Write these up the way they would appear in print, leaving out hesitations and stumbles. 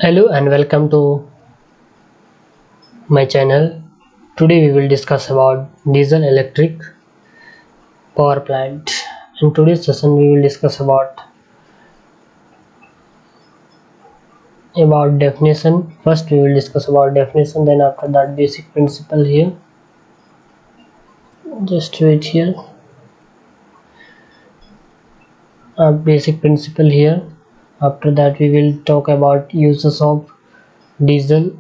Hello and welcome to my channel. Today we will discuss about diesel electric power plant. In today's session we will discuss about definition. First we will discuss about definition, then after that basic principle here. Just wait here. Basic principle here. After that we will talk about uses of diesel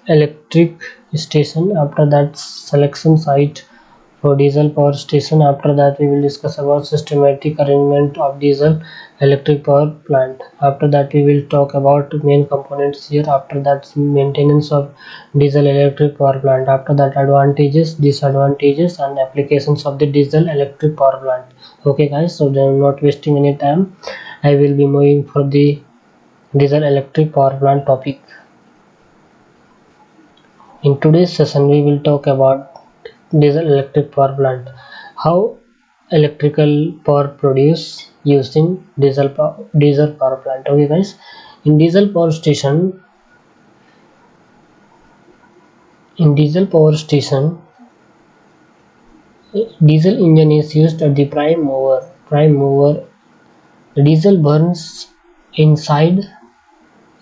electric station. After that selection site for diesel power station. After that we will discuss about systematic arrangement of diesel electric power plant. After that we will talk about main components here. After that maintenance of diesel electric power plant. After that advantages, disadvantages and applications of the diesel electric power plant. Okay guys, so then not wasting any time, I will be moving for the diesel electric power plant topic. In today's session we will talk about diesel electric power plant, how electrical power produced using diesel power plant. Okay guys, in diesel power station, diesel engine is used at the prime mover. The diesel burns inside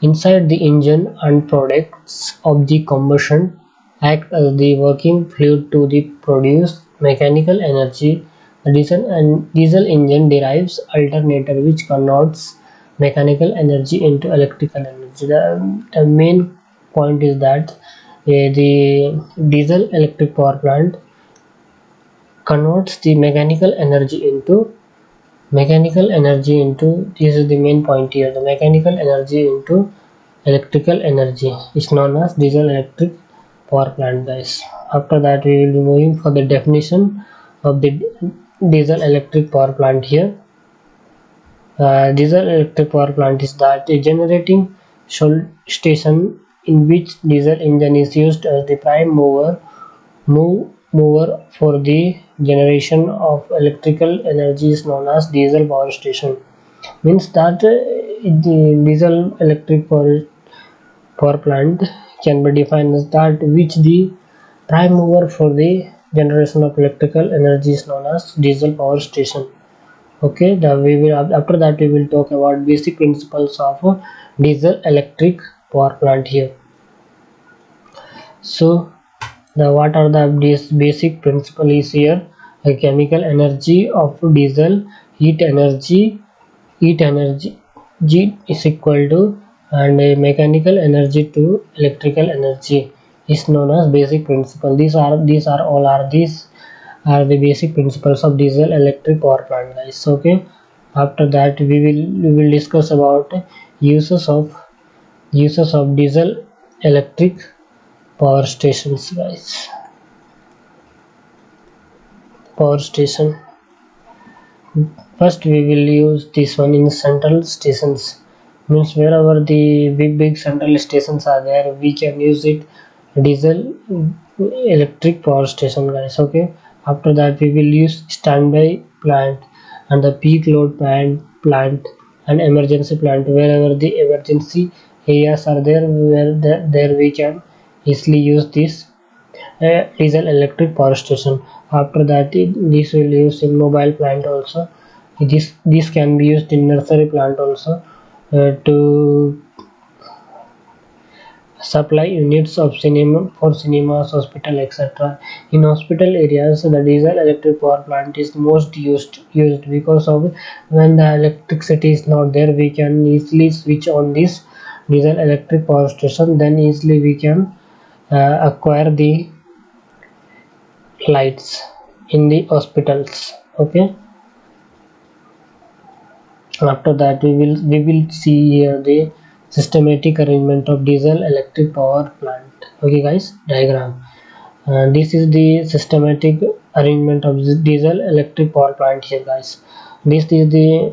the engine, and products of the combustion act as the working fluid to the produce mechanical energy. The diesel engine derives alternator which converts mechanical energy into electrical energy. The main point is that the diesel electric power plant converts the mechanical energy into this is the main point here, the mechanical energy into electrical energy is known as diesel electric power plant guys. After that we will be moving for the definition of the diesel electric power plant here. Diesel electric power plant is that a generating station in which diesel engine is used as the prime mover for the generation of electrical energy is known as diesel power station. Means that the diesel electric power plant can be defined as that which the prime mover for the generation of electrical energy is known as diesel power station. Okay, after that we will talk about basic principles of diesel electric power plant here. So what are the basic principle is here: a chemical energy of diesel, heat energy G is equal to, and a mechanical energy to electrical energy is known as basic principle. These are the basic principles of diesel electric power plant guys. Okay, after that we will discuss about uses of diesel electric power stations guys. Power station, first we will use this one in central stations. Means wherever the big central stations are there, we can use it diesel electric power station guys. Okay, after that we will use standby plant and the peak load plant and emergency plant. Wherever the emergency areas are there, there we can easily use this diesel electric power station. After that this will use in mobile plant also. This can be used in nursery plant also to supply units of cinemas, hospital, etc. In hospital areas, the diesel electric power plant is most used because of when the electricity is not there, we can easily switch on this diesel electric power station. Then easily we can acquire the lights in the hospitals. Okay. After that we will see here the systematic arrangement of diesel electric power plant. Okay guys, diagram. This is the systematic arrangement of the diesel electric power plant here guys. This is the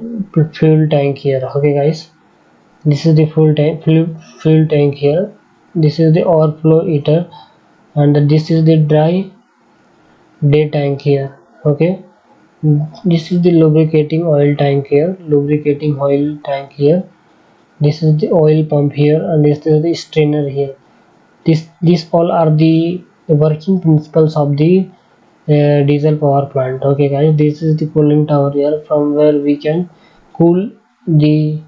fuel tank here. Okay guys, this is the fuel tank here. This is the overflow heater, and this is the dry day tank here. Okay, this is the lubricating oil tank here, This is the oil pump here, and this is the strainer here. These all are the working principles of the diesel power plant. Okay guys, this is the cooling tower here, from where we can cool the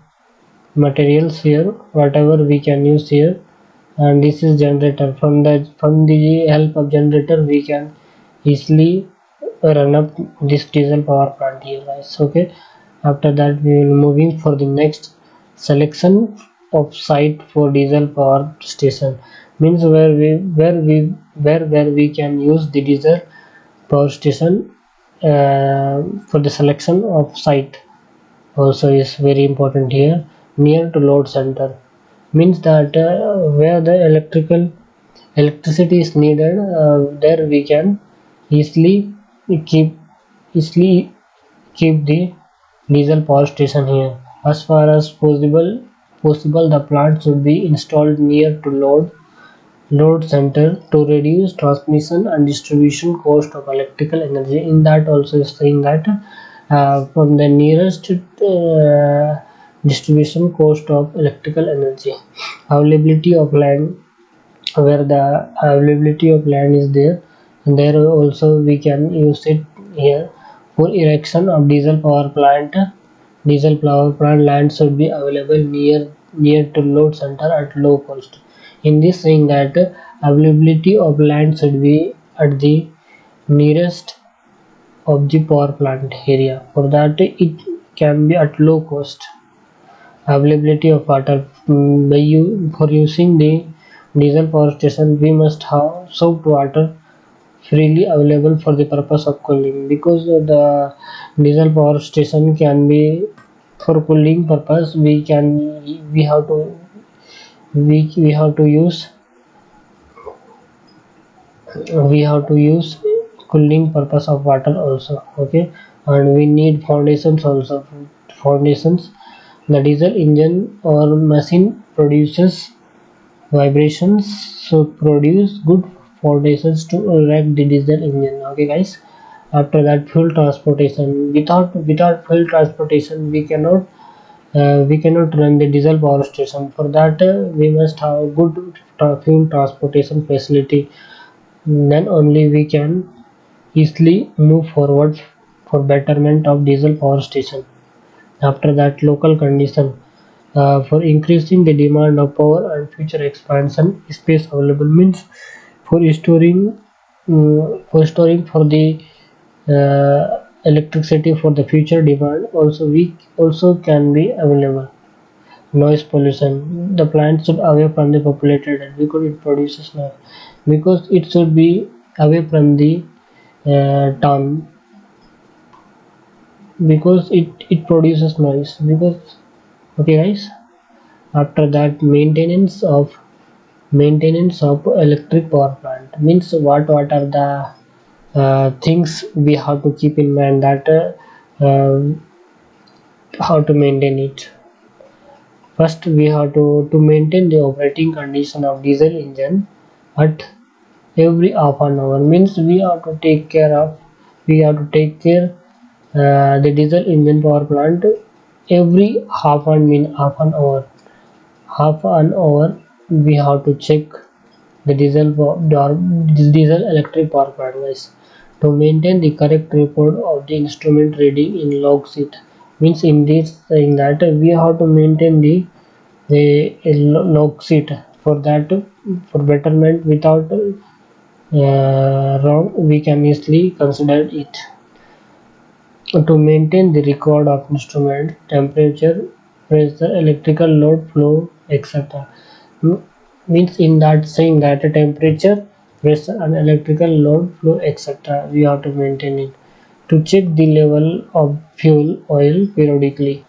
materials here, whatever we can use here. And this is generator. From the help of generator we can easily run up this diesel power plant here guys. Okay, after that we will moving for the next selection of site for diesel power station. Means where we can use the diesel power station. For the selection of site also is very important here. Near to load center means that where the electricity is needed, there we can easily keep easily keep the diesel power station here. As far as possible the plant should be installed near to load center to reduce transmission and distribution cost of electrical energy. In that also is saying that from the nearest distribution cost of electrical energy. Availability of land, where the availability of land is there, and there also we can use it here. For erection of diesel power plant land should be available near to load center at low cost. In this saying that availability of land should be at the nearest of the power plant area, for that it can be at low cost. Availability of water, for using the diesel power station we must have soaked water freely available for the purpose of cooling, because the diesel power station can be for cooling purpose. We have to use cooling purpose of water also. Okay, and we need foundations also. Foundations, the diesel engine or machine produces vibrations, so produce good foundations to erect the diesel engine. Okay guys, after that fuel transportation. Without fuel transportation we cannot run the diesel power station. For that we must have good fuel transportation facility, then only we can easily move forward for betterment of diesel power station. After that, local condition, for increasing the demand of power and future expansion, space available means for storing for the electricity for the future demand also we also can be available. Noise pollution, the plant should away from the populated area because it produces noise, because it should be away from the town, because it produces noise. Because okay guys, after that maintenance of electric power plant means what are the things we have to keep in mind, that how to maintain it. First we have to maintain the operating condition of diesel engine at every half an hour. Means we have to take care the diesel engine power plant every half an hour we have to check the diesel electric power plant guys, to maintain the correct report of the instrument reading in log sheet. Means in this saying that we have to maintain the log sheet. For that, for betterment, without wrong we can easily consider it. To maintain the record of instrument temperature, pressure, electrical load flow, etc. Means in that saying that temperature, pressure and electrical load flow, etc. we have to maintain it. To check the level of fuel oil periodically,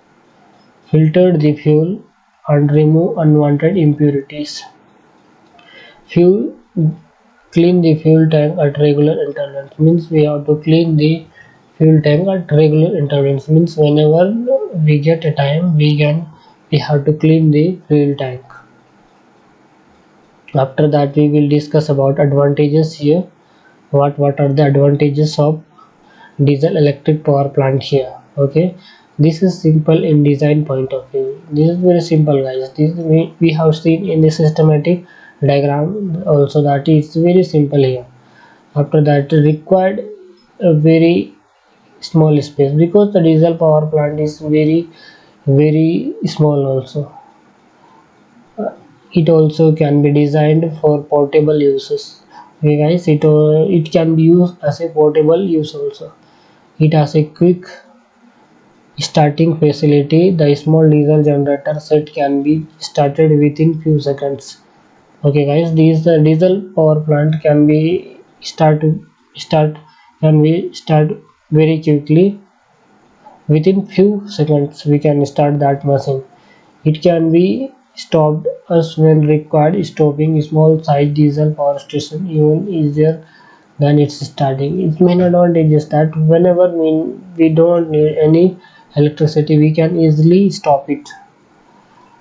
filter the fuel and remove unwanted impurities. Fuel Clean the fuel tank at regular intervals. Means we have to clean the fuel tank at regular intervals. Means whenever we get a time we have to clean the fuel tank. After that we will discuss about advantages here. What are the advantages of diesel electric power plant here. Okay, This is simple in design point of view. This is very simple, guys. This we have seen in the systematic diagram also, that is very simple here. After that, required a very small space, because the diesel power plant is very small also. It also can be designed for portable uses. Okay guys, it can be used as a portable use also. It has a quick starting facility. The small diesel generator set can be started within few seconds. Okay guys, this diesel power plant can be start can be start very quickly. Within few seconds we can start that machine. It can be stopped as when required. Stopping small size diesel power station even easier than its starting. Its main advantage is that whenever we don't need any electricity, we can easily stop it.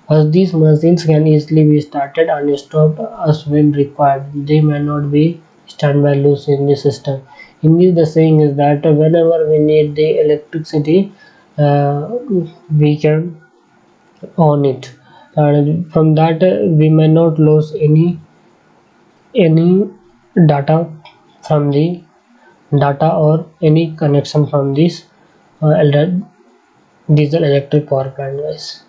As these machines can easily be started and stopped as when required, they may not be standby loose in the system. In this, the saying is that whenever we need the electricity, we can on it, and from that we may not lose any data from the data or any connection from this diesel electric power plant, guys.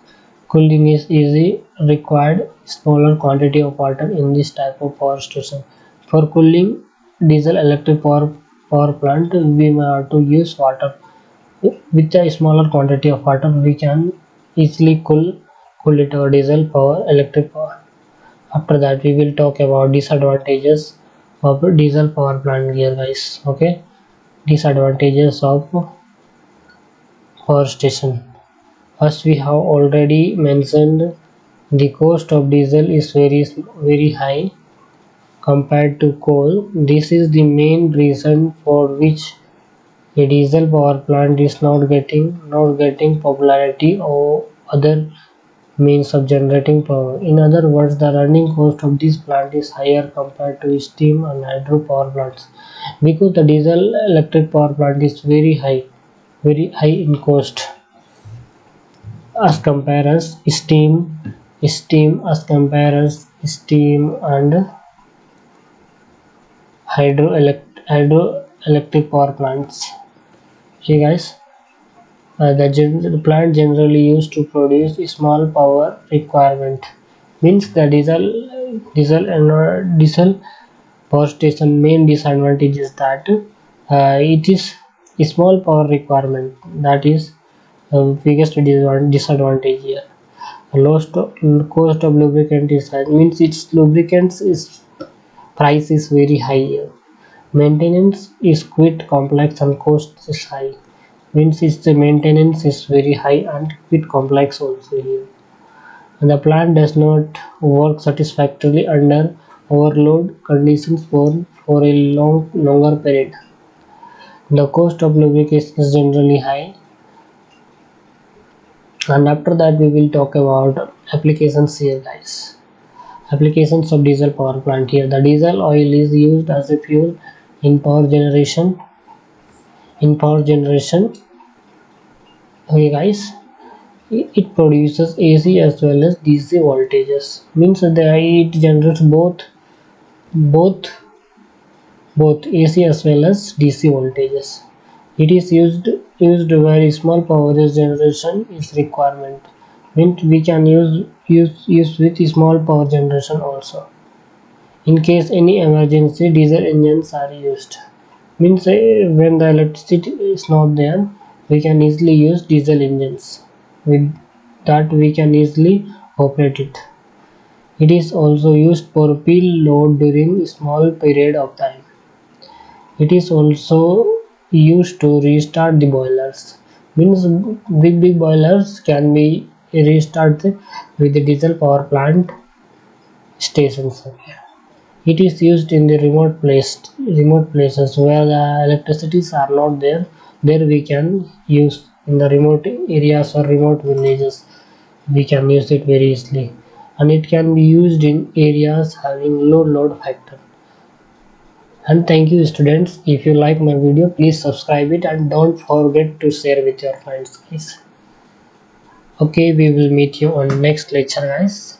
Cooling is easy, required smaller quantity of water in this type of power station. For cooling diesel electric power plant, we may have to use water. With a smaller quantity of water, we can easily cool it our diesel power electric power. After that, we will talk about disadvantages of diesel power plant here, guys. Okay, disadvantages of power station. As we have already mentioned, the cost of diesel is very high compared to coal. This is the main reason for which a diesel power plant is not getting popularity or other means of generating power. In other words, the running cost of this plant is higher compared to steam and hydro power plants, because the diesel electric power plant is very high in cost as compares steam and hydroelectric power plants. Okay guys, the plant generally used to produce a small power requirement. Means the diesel power station main disadvantage is that it is a small power requirement. That is biggest disadvantage here. Lowest cost of lubricant is high, means its lubricants is price is very high here. Maintenance is quite complex and cost is high, means its the maintenance is very high and quite complex also here. And the plant does not work satisfactorily under overload conditions for a longer period. The cost of lubrication is generally high. And after that, we will talk about applications here, guys. Applications of diesel power plant here. The diesel oil is used as a fuel in power generation. Okay, guys, it produces AC as well as DC voltages. Means that it generates both both AC as well as DC voltages. It is used where small power generation is requirement. Means we can use with small power generation also. In case any emergency, diesel engines are used. Means when the electricity is not there, we can easily use diesel engines. With that, we can easily operate it. It is also used for peel load during small period of time. It is also used to restart the boilers. Means big boilers can be restarted with the diesel power plant stations. It is used in the remote places where the electricities are not there. There we can use in the remote areas or remote villages. We can use it very easily, and it can be used in areas having low load factor. And thank you, students. If you like my video, please subscribe it and don't forget to share with your friends, please. Okay, we will meet you on next lecture, guys.